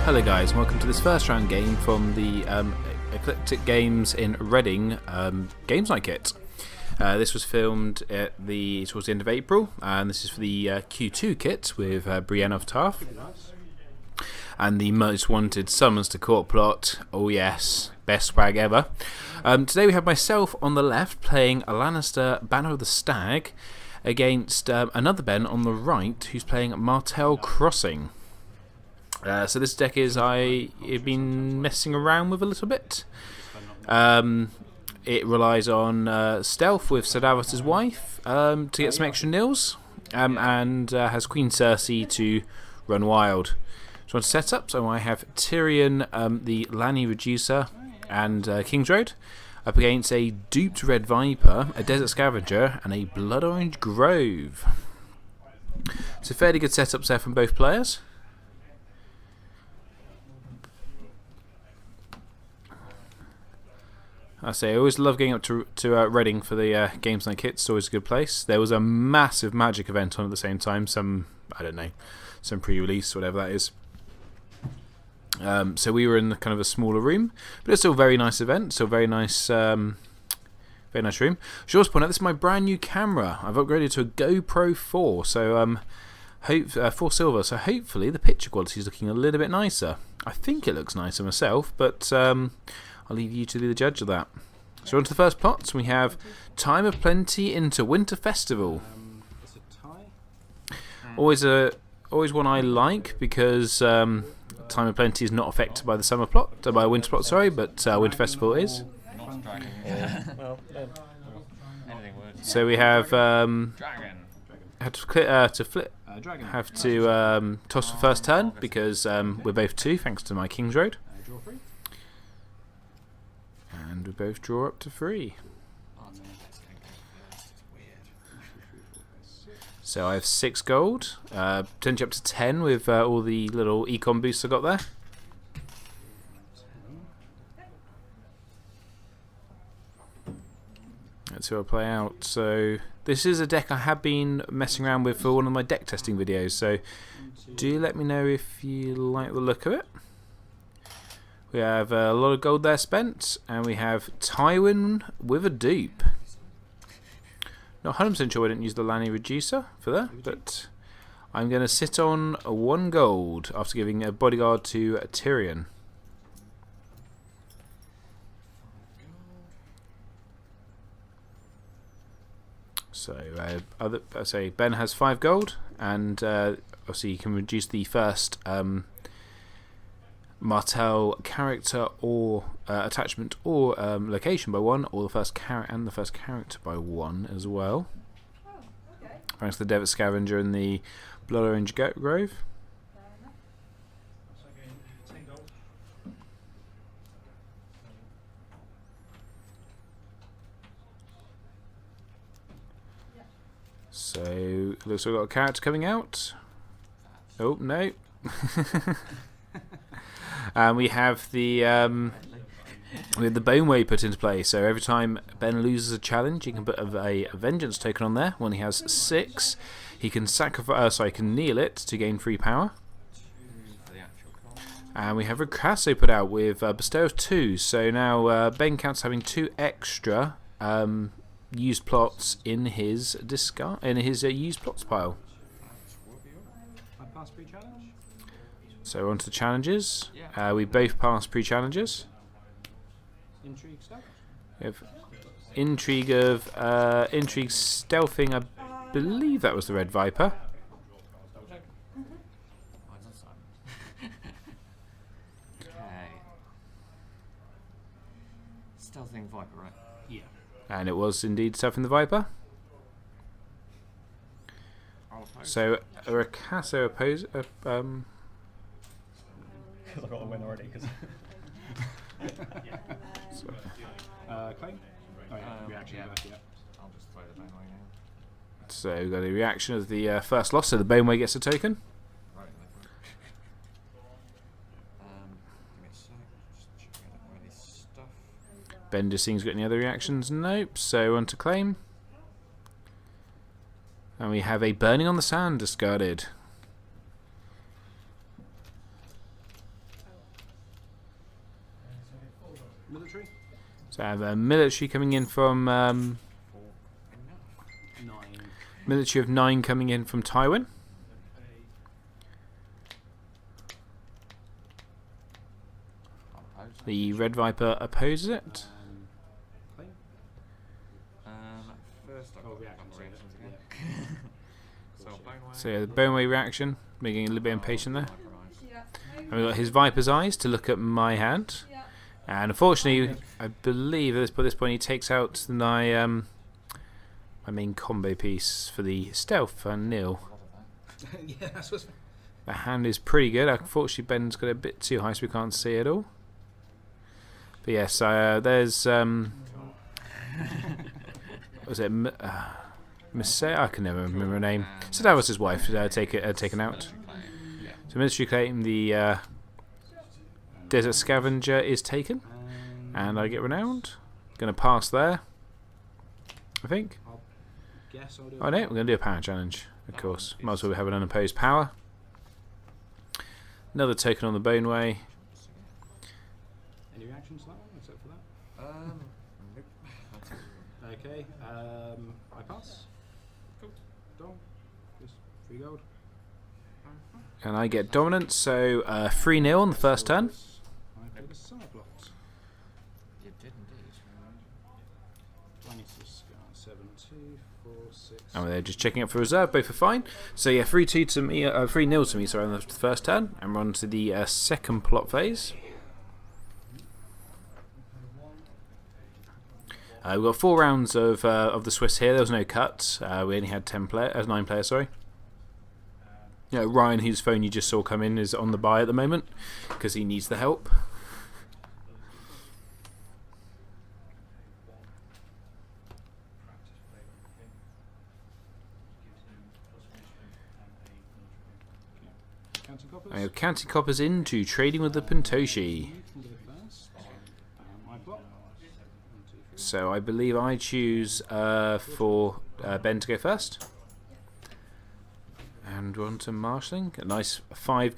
Hello guys, and welcome to this first round game from the Eclectic Games in Reading Games Night kit. This was filmed towards the end of April, and this is for the Q2 kit with Brienne of Tarth. And the most wanted summons to court plot. Oh yes, best swag ever. Today we have myself on the left playing a Lannister Banner of the Stag against another Ben on the right who's playing Martel Crossing. So this deck is I've been messing around with a little bit. It relies on stealth with Sir Davos's wife to get some extra nils, and has Queen Cersei to run wild. So on setup, so I have Tyrion, the Lanni Reducer, and King's Road up against a duped Red Viper, a Desert Scavenger, and a Blood Orange Grove. So fairly good setups there from both players. I always love getting up to Reading for the Games Night kits. It's always a good place. There was a massive Magic event on at the same time. Some pre-release, whatever that is. So we were in kind of a smaller room, but it's still a very nice event. Still very nice room. Should also point out this is my brand new camera. I've upgraded to a GoPro 4, so 4 silver. So hopefully the picture quality is looking a little bit nicer. I think it looks nicer myself, but I'll leave you to be the judge of that. So on to the first plot. We have Time of Plenty into Winter Festival. Always one I like because Time of Plenty is not affected by the summer plot, by Winter plot, sorry, but Winter Festival is. So we have have to toss for first turn because we're both 2 thanks to my King's Road. And we both draw up to 3. So I have 6 gold, potentially up to 10 with all the little econ boosts I got there. Let's see what I play out. So this is a deck I have been messing around with for one of my deck testing videos, so do let me know if you like the look of it. We have a lot of gold there spent, and we have Tywin with a dupe. Not 100% sure I didn't use the Lanni Reducer for that, but I'm going to sit on 1 gold after giving a bodyguard to Tyrion. So Ben has 5 gold, and obviously you can reduce the first Martel character or attachment or location by 1, or the first character by 1 as well. Thanks to the Desert Scavenger and the Blood Orange Grove. So looks like we've got a character coming out. Oh no. And we have the Boneway put into play. So every time Ben loses a challenge, he can put a Vengeance token on there. When he has 6, he can can kneel it to gain 3 power. And we have Ricasso put out with Bestow of 2. So now Ben counts having 2 extra used plots in his used plots pile. So on to the challenges. We both passed pre-challenges. Intrigue stuff? We have Intrigue Stealthing, I believe that was the Red Viper. Stealthing Viper, right? Yeah. And it was indeed Stealthing the Viper. So Ricasso oppose I got a win already. Claim? Oh, yeah. Reaction. Yeah. I'll just throw the Boneway in. So we've got a reaction of the first loss, so the Boneway gets a token. Right. Give me a sec. Just checking out where this stuff. Ben just seeing he's got any other reactions. Nope. So on to claim. And we have a Burning on the Sand discarded. Military? So I have a military coming in from 9. military of 9 coming in from Tywin. The Red Viper opposes it. Claim? First I've got reactions, reactions yeah. again. So Boneway. So yeah, the Boneway reaction, making a little bit impatient there. Yeah. And we've got his Viper's Eyes to look at my hand. Yeah. And unfortunately, I believe at this point he takes out my my main combo piece for the stealth and nil. Yeah, that's what's... The hand is pretty good. Unfortunately, Ben's got it a bit too high, so we can't see it all. But yes, there's was it Martel? I can never remember her name. So that was his wife. Taken out. So Ministry claim the Desert Scavenger is taken, and I get renowned. Gonna pass there, I think. Guess I'll do Oh no, we're gonna do a power challenge, of course. Might as well have an unopposed power. Another token on the Boneway. Any reactions to that one, except for that? Nope. Okay, I pass. Cool. Dom. Just 3 gold. And I get dominance, so 3-0 on the first turn. I played a Cyclops. You did indeed. 7, 2, 4, 6. And they're just checking up for reserve, both are fine. So yeah, 3-2 to me, 3-0 to me, sorry, on the first turn. And we're on to the second plot phase. We've got 4 rounds of the Swiss here. There was no cut. We only had 9 players, sorry. Ryan, whose phone you just saw come in, is on the buy at the moment because he needs the help. Counting coppers. I have counting coppers into trading with the Pentoshi. You can go first. I plot. 1, 2, 3. So I believe I choose for Ben to go first. And we're on to marshalling. A nice 3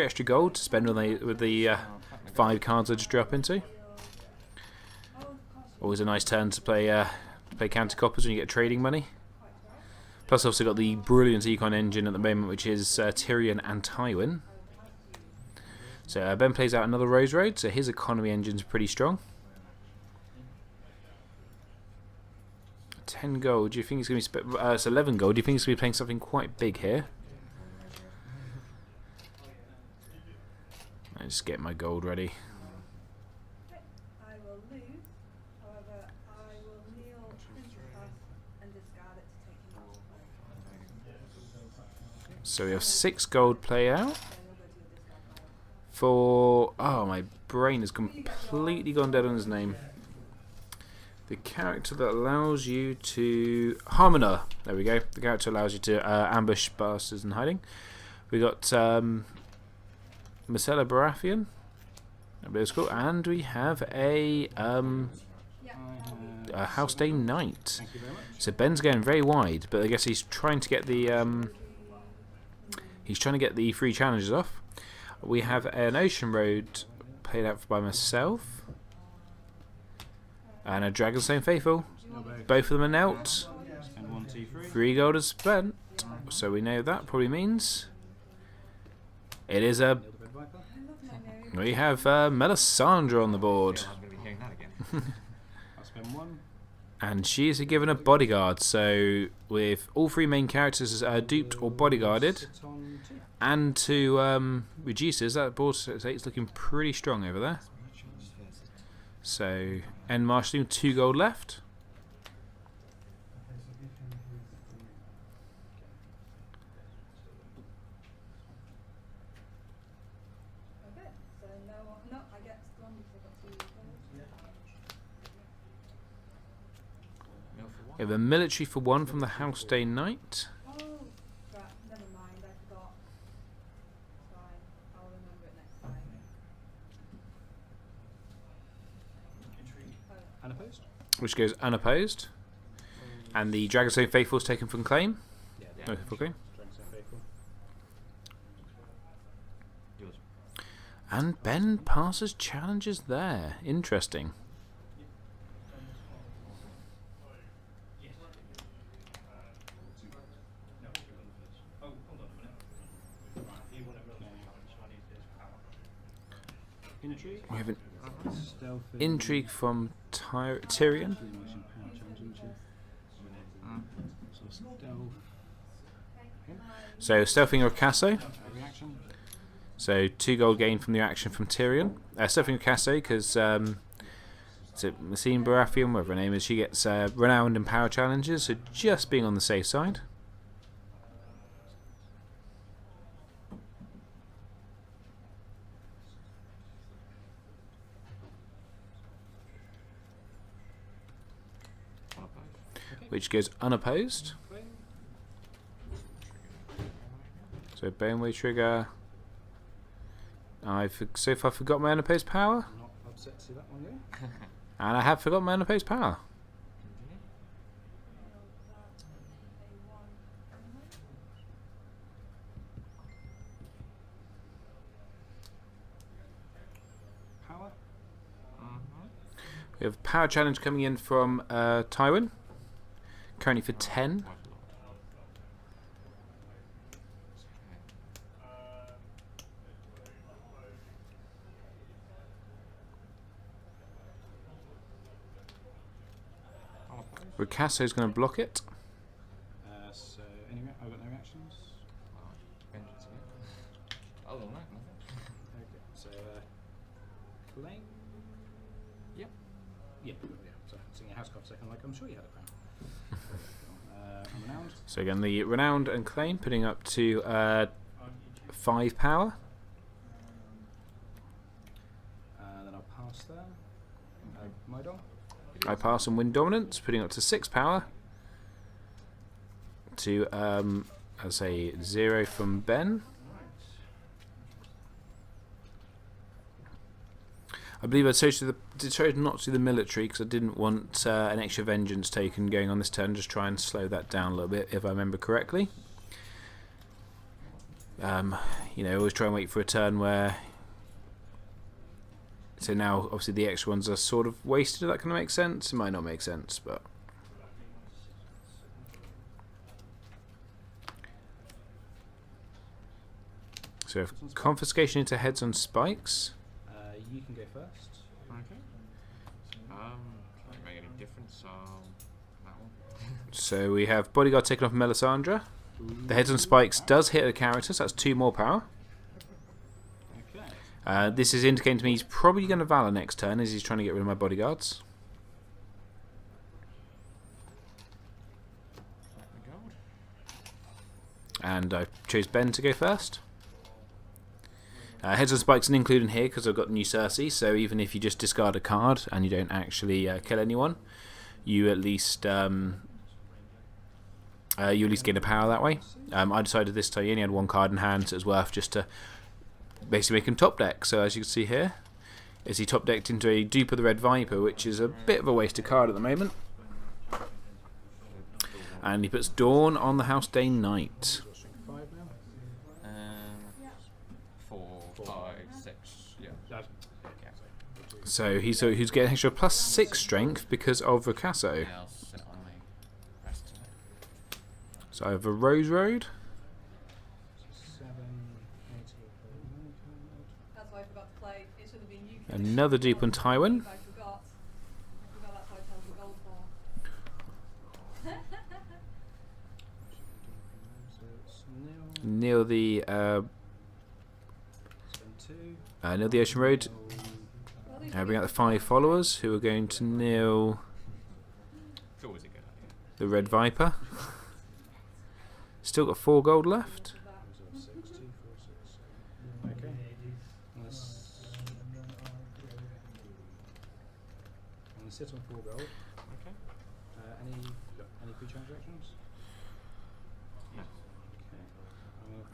extra gold to spend with the 5 cards I just drew up into. Always a nice turn to play counter coppers when you get trading money. Plus, I've also got the brilliant econ engine at the moment, which is Tyrion and Tywin. So Ben plays out another Rose Road, so his economy engine's pretty strong. 10 gold. Do you think it's going to be it's 11 gold? Do you think it's going to be playing something quite big here? I just get my gold ready. I will lose. However, I will kneel into pass and discard it to take him off. So we have 6 gold play out for... Oh, my brain has completely gone dead on his name. The character that allows you to... Harmoner. There we go. The character allows you to ambush bastards in hiding. We got Marcella Baratheon. That's cool. And we have a House Day Knight. Thank you very much. So Ben's going very wide, but I guess he's trying to get the free challenges off. We have an Ocean Road played out by myself. And a Dragonstone Faithful. Both of them are out. Spend 1, 2, 3. 3 gold is spent. So we know that probably means it is a... Nailed the Red Viper. We have Melisandre on the board. I'm going to be hearing that again. I'll spend 1. And she is given a bodyguard. So with all 3 main characters duped or bodyguarded, Sit on 2. and to reduces, that board state's looking pretty strong over there. So end marshalling, 2 gold left. Okay, so no, I get one because I got 2 gold. Mill for We have a military for 1 from the House Day Knight. Oh, right, never mind, I forgot. Fine, I'll remember it next time. Unopposed? Which goes unopposed. And the Dragonstone Faithful is taken from claim. Yeah. No, for claim. Dragonstone Faithful. Yours. And Ben passes challenges there. Interesting. Intrigue. We have an Stealth. intrigue from Tyrion. So stealth. So stealthing Ricasso. Reaction. So 2 gold gain from the action from Tyrion. Stealthing Ricasso because is it Massine Baratheon, whatever her name is, she gets renowned in power challenges, so just being on the safe side. Which goes unopposed. So Boneway trigger. I've so far forgot my unopposed power. Not upset to see that one go. And I have forgotten my unopposed power. Power. We have a power challenge coming in from Tywin. Currently for 10. Ricasso's going to block it. So anyway, I've got no reactions. Other than that, Okay. So claim. Yep. Yeah. So seeing a house card second, like I'm sure you had a crown. I'm renowned. So again, the renowned and claim putting up to 5 power. Then I'll pass there. Mydol. I pass and win dominance, putting up to 6 power. To I'll say 0 from Ben. I believe I chose not to do the military because I didn't want an extra vengeance taken going on this turn. Just try and slow that down a little bit, if I remember correctly. You know, always try and wait for a turn where. So now, obviously, the extra ones are sort of wasted. If that kind of makes sense. It might not make sense, but. So, confiscation into heads on spikes. You can go first. okay. Does it make any difference? That one. So we have bodyguard taken off Melisandre. The heads on spikes does hit a character, so that's 2 more power. Okay. This is indicating to me he's probably going to Valor next turn as he's trying to get rid of my bodyguards. And I chose Ben to go first. Heads on spikes are included here because I've got the new Cersei, so even if you just discard a card and you don't actually kill anyone, you at least gain a power that way. I decided this time he only had 1 card in hand, so it was worth just to basically make him top deck. So as you can see here, is he top decked into a dupe of the Red Viper, which is a bit of a wasted card at the moment. And he puts Dawn on the House Day Knight. 5 now. 4, 5, 6. Yeah. So he's getting extra +6 strength because of Ricasso. Yeah, I'll sit on my rest of it. So I have a Rose Road. 7, 8, That's why I forgot to play. It should have been you. Another dupe on Tywin. I forgot. That's why I told the gold for. so it's Near the spend 2. near the Ocean Road. Bring out the 5 followers who are going to kneel It's always a good idea. the Red Viper. Still got 4 gold left. 6, 2, 4, 6. Okay. Let's. I'm going to sit on 4 gold. Okay. Any pre-transactions? No. Okay.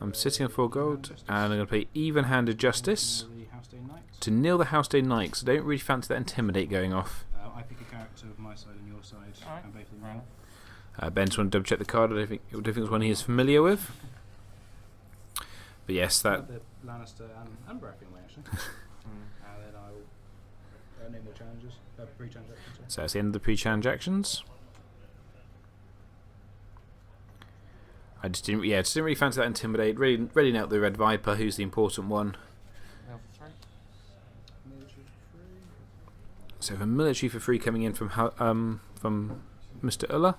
I'm sitting on 4 gold, and I'm going to play Even-Handed Justice The House Day Knight. to kneel the House Day Knight, because I don't really fancy that Intimidate going off. I pick a character of my side and your side, Alright. and both of them roll. Ben just want to double check the card. I don't think it's one he is familiar with. But yes, that The Lannister and Baratheon way actually. And then I'll name the challenges, pre-transactions. so that's the end of the pre-transactions. I just didn't really fancy that Intimidate. Really nailed the Red Viper, who's the important one. Military free. So for military for free coming in from Mr. Ulla,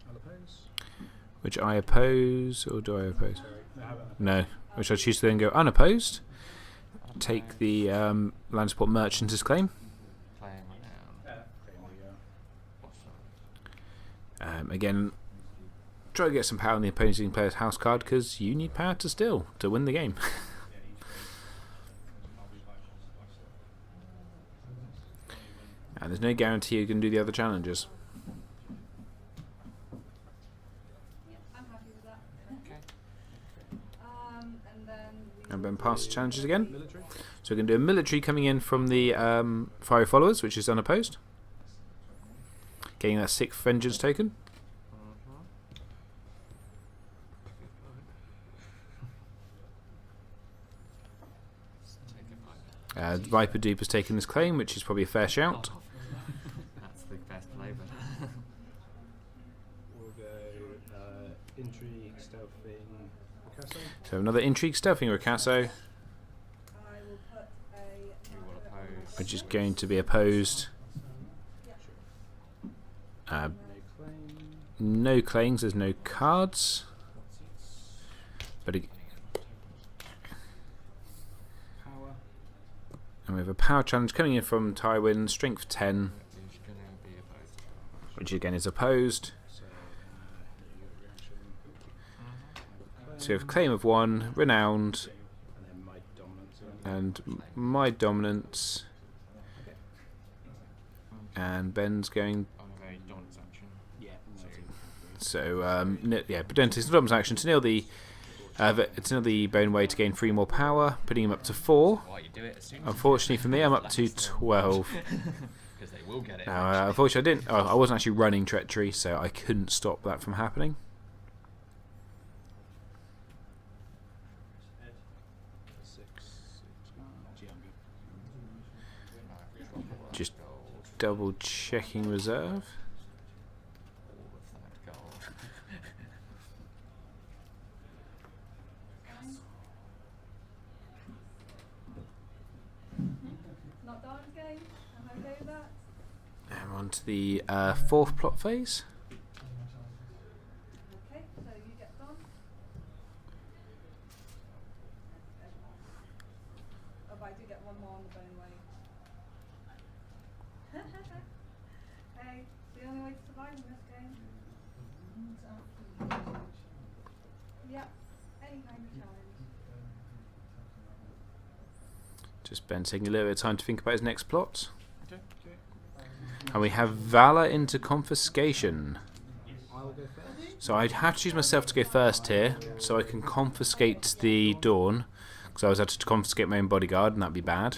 I'll oppose. which I oppose, or do I oppose? Sorry, I haven't. No, which I choose to then go unopposed. Take the land support merchant as claim. Playing right now. Again, try to get some power on the opposing player's house card because you need power to steal to win the game. And there's no guarantee you can do the other challenges. Yeah, I'm happy with that. Okay. And then And then pass the challenges again. Military. So we're going to do a military coming in from the Fiery Followers, which is unopposed. Getting that 6th Vengeance token. Viper Dupe has taken this claim, which is probably a fair shout. That's the best flavour. We'll go intrigue, stealthing, Picasso. So another Intrigue Stealthing Ricasso, I will put a We will oppose. which is going to be opposed. No claim. No claims, there's no cards. But Power. and we have a power challenge coming in from Tywin, Strength 10, He's going to be opposed. which again is opposed. So you get reaction. So we have Claim of 1, Renowned, And then my dominance. and my dominance. And Ben's going. On a very dominant action. Yeah. So Pedentis dominance action to nil the Bone Way to gain 3 more power, putting him up to 4. Why you do it as soon as Unfortunately for me, I'm up to 12. because they will get it. Now, unfortunately, I didn't. I wasn't actually running treachery, so I couldn't stop that from happening. Just double checking reserve. All of that gold. not Darn's game. I'm okay with that. And we're on to the 4th plot phase. Okay, so you get Don. Oh, but I do get one more on the bone way. Hey, it's the only way to survive in this game. Yep, any kind of challenge. Just Ben taking a little bit of time to think about his next plot. Okay. And we have Valor into Confiscation. I'll go first. So I'd have to choose myself to go first here, so I can confiscate the Dawn, because I was had to confiscate my own bodyguard, and that'd be bad.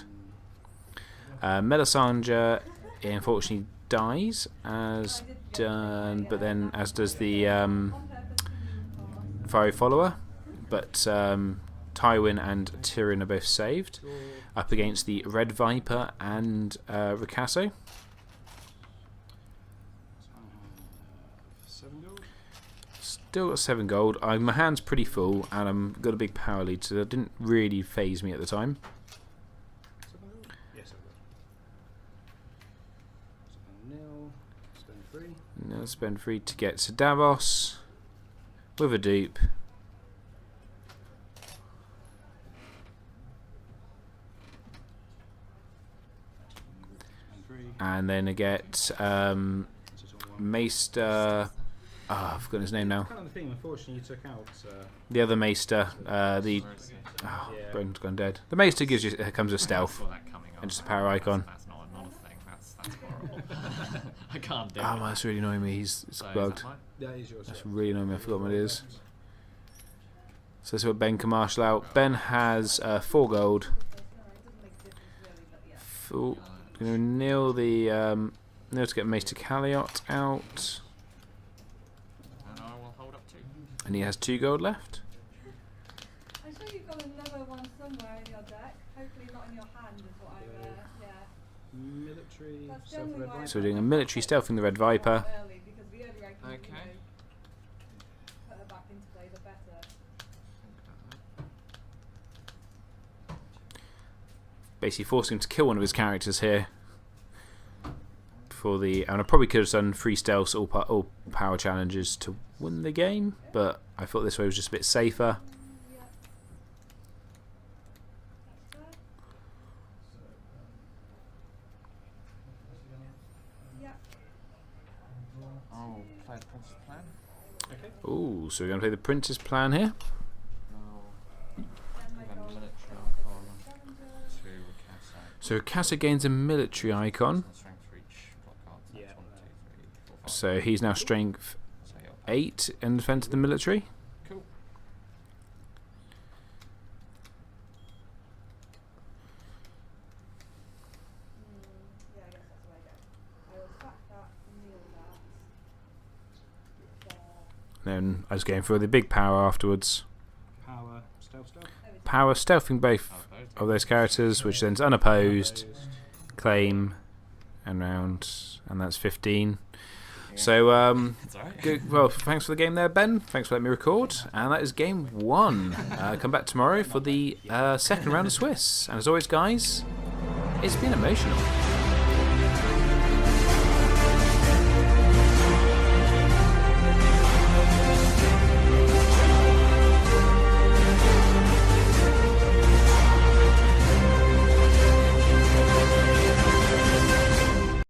Melisandre, unfortunately, dies, as done, but then as does the On purpose for you, of course. Fiery Follower. But Tywin and Tyrion are both saved, up against the Red Viper and Ricasso. 7 gold. Still got 7 gold. My hand's pretty full, and I've got a big power lead, so that didn't really phase me at the time. 7 gold? Yes, 7 gold. 7 nil. Spend 3. Now spend 3 to get to Davos with a dupe. Spend 3. And then I get This is all one. Maester. I've forgotten his name now. Kind of the thing, unfortunately, you took out. The other Maester. The Where is it? Yeah. Brendan's gone dead. The Maester gives you comes with I stealth saw that coming up. and just a power icon. That's not a thing. That's horrible. I can't do Oh, it. that's really annoying me. It's So is bugged. that mine? That is yours. That's yeah. really annoying me. I forgot what it is. So that's what Ben can marshal out. Ben has 4 gold. Full. Going to nil the nil to get Maester Calliot out. And I will hold up 2. And he has 2 gold left. I'm sure you've got another one somewhere in your deck. Hopefully not in your hand is what yeah. Military. That's Stealth generally Red why I Viper. So we're doing a military stealthing the Red Viper. early because the earlier I can, Okay. put her back into play, the better. Basically forcing him to kill one of his characters here. For the, and I probably could have done 3 stealths, all power challenges to win the game, but I thought this way was just a bit safer. Yeah. That's fair. Yeah. Oh, play the Prince's Plan? Okay. Ooh, so we're going to play the Prince's Plan here. No. Then my Then goal military is icon. challenger. To Casa. So Casa gains a military icon. Strength for each block card. Yeah. That's 1, 2, 3, 4, 5. So he's now strength So you're 8 in defense of the military. cool. Yeah, I guess that's what I get. I will sack that, kneel that. Then I was going for the big power afterwards. Power. Stealth. Power stealthing both of those characters, which then's unopposed, claim, and round, and that's 15. So, It's alright. good. Well, thanks for the game there, Ben. Thanks for letting me record. And that is game 1. Come back tomorrow for the second round of Swiss. And as always, guys, it's been emotional.